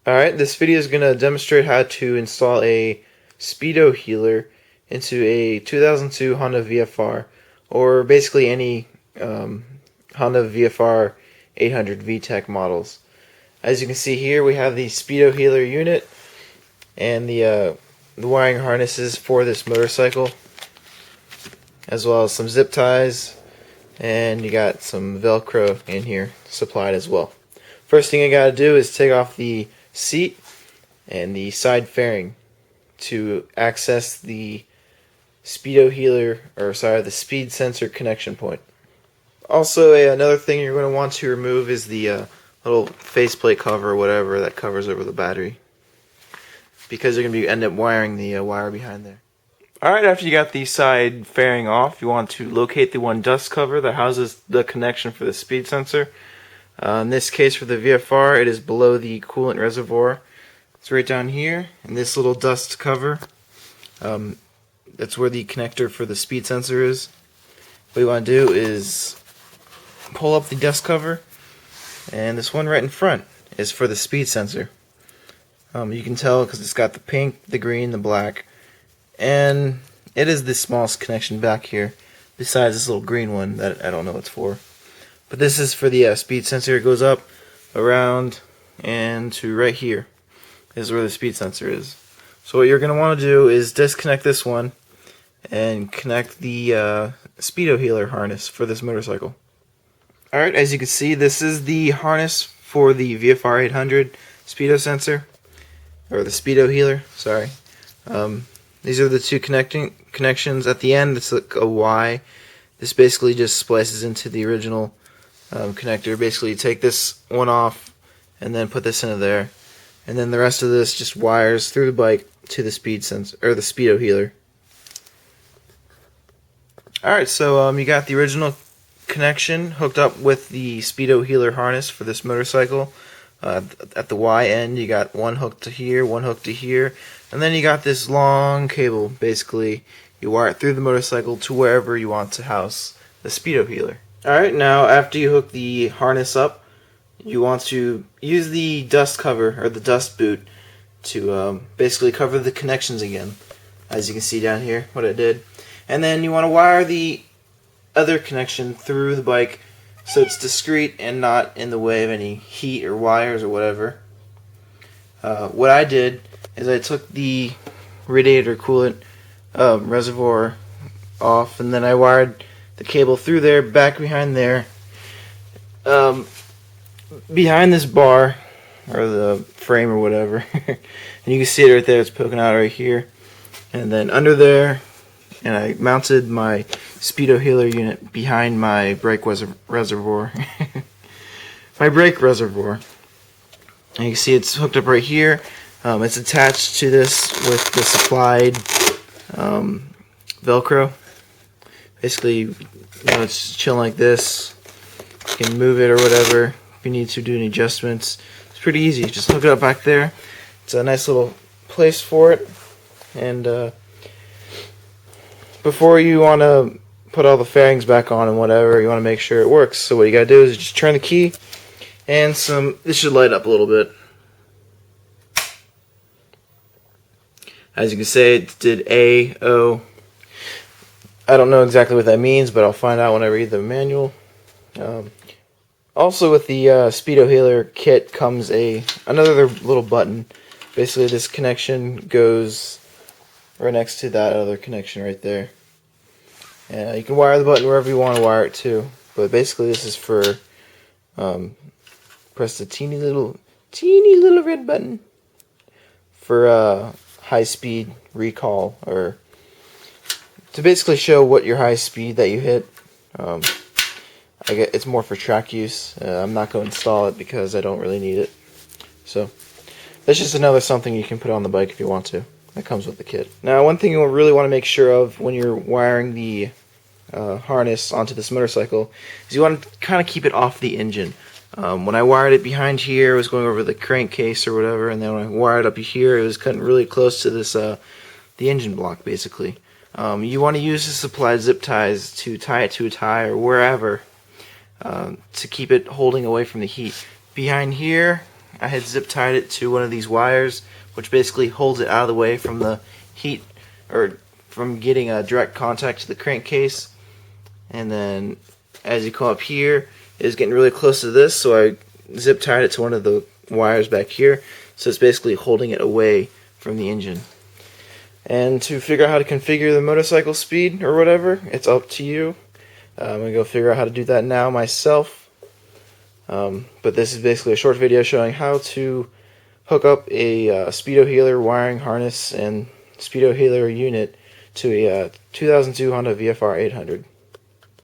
Alright, this video is going to demonstrate how to install a Speedohealer into a 2002 Honda VFR, or basically any Honda VFR800 Vtec models. As you can see here, we have the Speedohealer unit and the wiring harnesses for this motorcycle, as well as some zip ties, and you got some Velcro in here supplied as well. First thing I got to do is take off the seat and the side fairing to access the Speedohealer, the speed sensor connection point. Also, another thing you're going to want to remove is the little faceplate cover or whatever that covers over the battery, because you're going to end up wiring the wire behind there. Alright, after you got the side fairing off, you want to locate the one dust cover that houses the connection for the speed sensor. In this case, for the VFR, it is below the coolant reservoir. It's right down here, and this little dust cover, that's where the connector for the speed sensor is. What you want to do is pull up the dust cover, and this one right in front is for the speed sensor. You can tell because it's got the pink, the green, the black, and it is the smallest connection back here, besides this little green one that I don't know what's for. But this is for the speed sensor. It goes up, around, and to right here is where the speed sensor is. So what you're going to want to do is disconnect this one and connect the Speedohealer harness for this motorcycle. Alright, as you can see, this is the harness for the VFR800 speedo sensor, or the Speedohealer, sorry. These are the two connections. At the end, it's like a Y. This basically just splices into the original connector. Basically, you take this one off and then put this into there, and then the rest of this just wires through the bike to the speed sensor, or the Speedohealer. Alright, so you got the original connection hooked up with the Speedohealer harness for this motorcycle. At the Y end, you got one hook to here, one hook to here, and then you got this long cable. Basically, you wire it through the motorcycle to wherever you want to house the Speedohealer. Alright, now after you hook the harness up, you want to use the dust cover, or the dust boot, to basically cover the connections again, as you can see down here, what I did. And then you want to wire the other connection through the bike so it's discreet and not in the way of any heat or wires or whatever. What I did is I took the radiator coolant reservoir off, and then I wired the cable through there, back behind there, behind this bar, or the frame or whatever. And you can see it right there, it's poking out right here. And then under there, and I mounted my Speedohealer unit behind my brake reservoir. My brake reservoir. And you can see it's hooked up right here. It's attached to this with the supplied Velcro. Basically, it's chilling like this. You can move it or whatever if you need to do any adjustments. It's pretty easy. Just hook it up back there. It's a nice little place for it. And before you want to put all the fairings back on and whatever, you want to make sure it works. So what you gotta do is just turn the key, and this should light up a little bit. As you can see, it did A, O. I don't know exactly what that means, but I'll find out when I read the manual. Also, with the Speedohealer kit comes another little button. Basically, this connection goes right next to that other connection right there. And you can wire the button wherever you want to wire it to, but basically this is for press the teeny little red button for high speed recall, or to basically show what your high speed that you hit. I guess it's more for track use. I'm not going to install it because I don't really need it. So that's just another something you can put on the bike if you want to. That comes with the kit. Now, one thing you really want to make sure of when you're wiring the harness onto this motorcycle is you want to kind of keep it off the engine. When I wired it behind here, it was going over the crankcase or whatever, and then when I wired up here, it was cutting really close to this the engine block, basically. You want to use the supplied zip ties to tie it to a tie or wherever to keep it holding away from the heat. Behind here, I had zip tied it to one of these wires, which basically holds it out of the way from the heat, or from getting a direct contact to the crankcase. And then as you come up here, it's getting really close to this, so I zip tied it to one of the wires back here, so it's basically holding it away from the engine. And to figure out how to configure the motorcycle speed or whatever, it's up to you. I'm going to go figure out how to do that now myself. But this is basically a short video showing how to hook up a Speedohealer wiring harness and Speedohealer unit to a 2002 Honda VFR800.